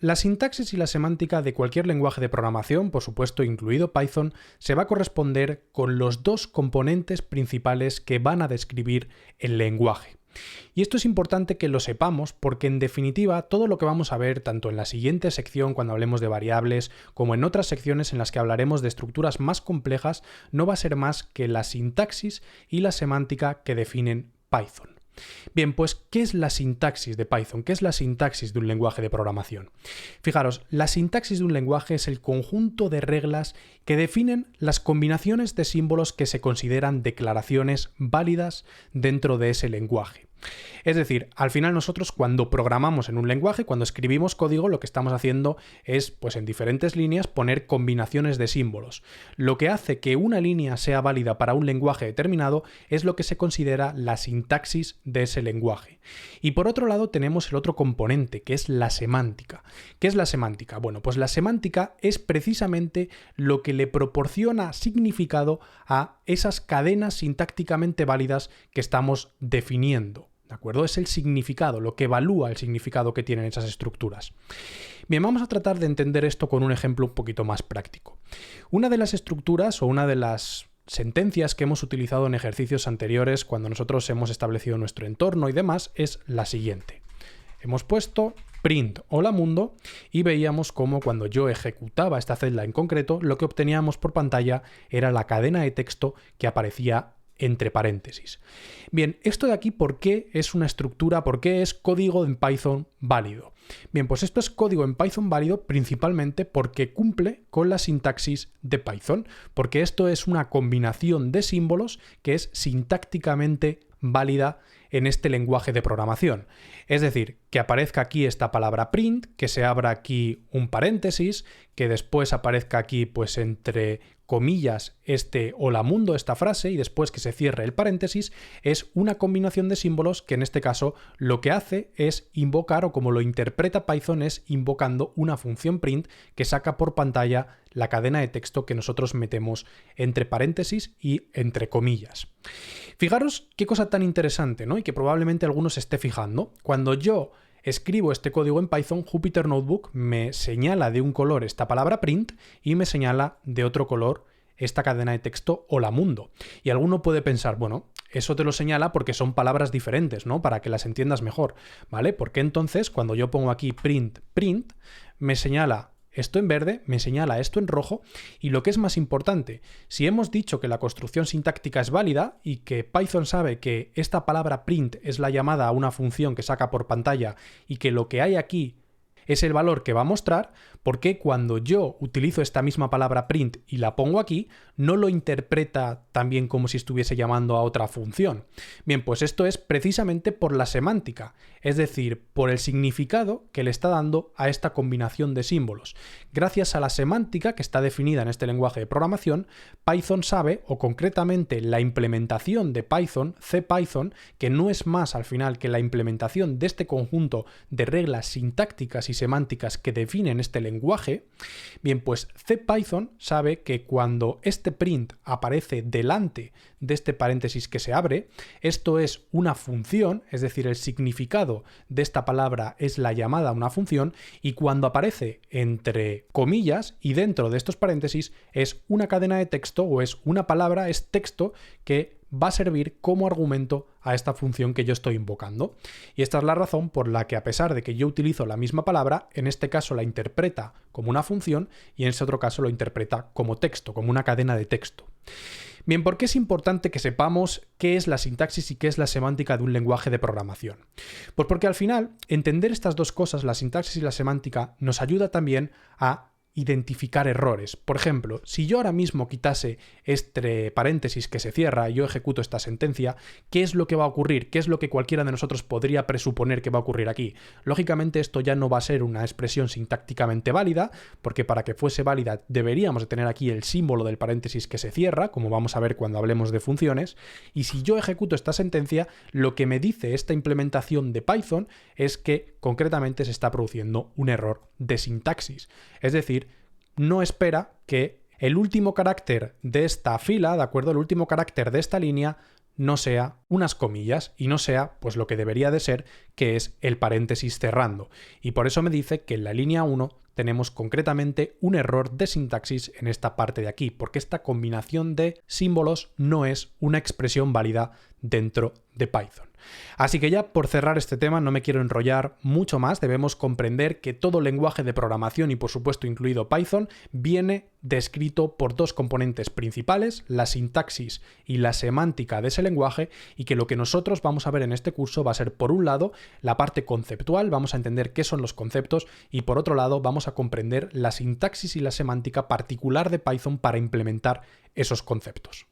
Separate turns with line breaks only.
la sintaxis y la semántica de cualquier lenguaje de programación, por supuesto incluido Python, se va a corresponder con los dos componentes principales que van a describir el lenguaje. Y esto es importante que lo sepamos porque en definitiva todo lo que vamos a ver tanto en la siguiente sección cuando hablemos de variables como en otras secciones en las que hablaremos de estructuras más complejas no va a ser más que la sintaxis y la semántica que definen Python. Bien, pues, ¿qué es la sintaxis de Python? ¿Qué es la sintaxis de un lenguaje de programación? Fijaros, la sintaxis de un lenguaje es el conjunto de reglas que definen las combinaciones de símbolos que se consideran declaraciones válidas dentro de ese lenguaje. Es decir, al final nosotros cuando programamos en un lenguaje, cuando escribimos código, lo que estamos haciendo es, pues en diferentes líneas, poner combinaciones de símbolos. Lo que hace que una línea sea válida para un lenguaje determinado es lo que se considera la sintaxis de ese lenguaje. Y por otro lado tenemos el otro componente, que es la semántica. ¿Qué es la semántica? Bueno, pues la semántica es precisamente lo que le proporciona significado a esas cadenas sintácticamente válidas que estamos definiendo. ¿De acuerdo? Es el significado, lo que evalúa el significado que tienen esas estructuras. Bien, vamos a tratar de entender esto con un ejemplo un poquito más práctico. Una de las estructuras o una de las sentencias que hemos utilizado en ejercicios anteriores cuando nosotros hemos establecido nuestro entorno y demás es la siguiente. Hemos puesto print hola mundo y veíamos cómo cuando yo ejecutaba esta celda en concreto lo que obteníamos por pantalla era la cadena de texto que aparecía entre paréntesis. Bien, esto de aquí, ¿por qué es una estructura? ¿Por qué es código en Python válido? Bien, pues esto es código en Python válido principalmente porque cumple con la sintaxis de Python, porque esto es una combinación de símbolos que es sintácticamente válida en este lenguaje de programación. Es decir, que aparezca aquí esta palabra print, que se abra aquí un paréntesis, que después aparezca aquí pues entre comillas este hola mundo, esta frase, y después que se cierre el paréntesis, es una combinación de símbolos que en este caso lo que hace es invocar, o como lo interpreta Python, es invocando una función print que saca por pantalla la cadena de texto que nosotros metemos entre paréntesis y entre comillas. Fijaros qué cosa tan interesante, ¿no? Y que probablemente alguno se esté fijando. Cuando yo escribo este código en Python, Jupyter Notebook me señala de un color esta palabra print y me señala de otro color esta cadena de texto hola mundo. Y alguno puede pensar, bueno, eso te lo señala porque son palabras diferentes, ¿no? Para que las entiendas mejor, ¿vale? Porque entonces cuando yo pongo aquí print, me señala esto en verde, me señala esto en rojo, y lo que es más importante, si hemos dicho que la construcción sintáctica es válida y que Python sabe que esta palabra print es la llamada a una función que saca por pantalla y que lo que hay aquí es el valor que va a mostrar, ¿por qué cuando yo utilizo esta misma palabra print y la pongo aquí, no lo interpreta también como si estuviese llamando a otra función? Bien, pues esto es precisamente por la semántica, es decir, por el significado que le está dando a esta combinación de símbolos. Gracias a la semántica que está definida en este lenguaje de programación, Python sabe, o concretamente la implementación de Python, CPython, que no es más al final que la implementación de este conjunto de reglas sintácticas y semánticas que definen este lenguaje, bien, pues CPython sabe que cuando este print aparece delante de este paréntesis que se abre, esto es una función, es decir, el significado de esta palabra es la llamada a una función, y cuando aparece entre comillas y dentro de estos paréntesis es una cadena de texto o es una palabra, es texto que va a servir como argumento a esta función que yo estoy invocando. Y esta es la razón por la que, a pesar de que yo utilizo la misma palabra, en este caso la interpreta como una función y en ese otro caso lo interpreta como texto, como una cadena de texto. Bien, ¿por qué es importante que sepamos qué es la sintaxis y qué es la semántica de un lenguaje de programación? Pues porque al final, entender estas dos cosas, la sintaxis y la semántica, nos ayuda también a identificar errores. Por ejemplo, si yo ahora mismo quitase este paréntesis que se cierra y yo ejecuto esta sentencia, ¿qué es lo que va a ocurrir? ¿Qué es lo que cualquiera de nosotros podría presuponer que va a ocurrir aquí? Lógicamente esto ya no va a ser una expresión sintácticamente válida, porque para que fuese válida deberíamos de tener aquí el símbolo del paréntesis que se cierra, como vamos a ver cuando hablemos de funciones, y si yo ejecuto esta sentencia, lo que me dice esta implementación de Python es que concretamente se está produciendo un error de sintaxis. Es decir, no espera que el último carácter de esta fila, ¿de acuerdo? El último carácter de esta línea no sea unas comillas y no sea pues lo que debería de ser, que es el paréntesis cerrando. Y por eso me dice que en la línea 1 tenemos concretamente un error de sintaxis en esta parte de aquí, porque esta combinación de símbolos no es una expresión válida dentro de Python. Así que ya por cerrar este tema, no me quiero enrollar mucho más, debemos comprender que todo lenguaje de programación y por supuesto incluido Python viene descrito por dos componentes principales, la sintaxis y la semántica de ese lenguaje, y que lo que nosotros vamos a ver en este curso va a ser por un lado la parte conceptual, vamos a entender qué son los conceptos, y por otro lado vamos a comprender la sintaxis y la semántica particular de Python para implementar esos conceptos.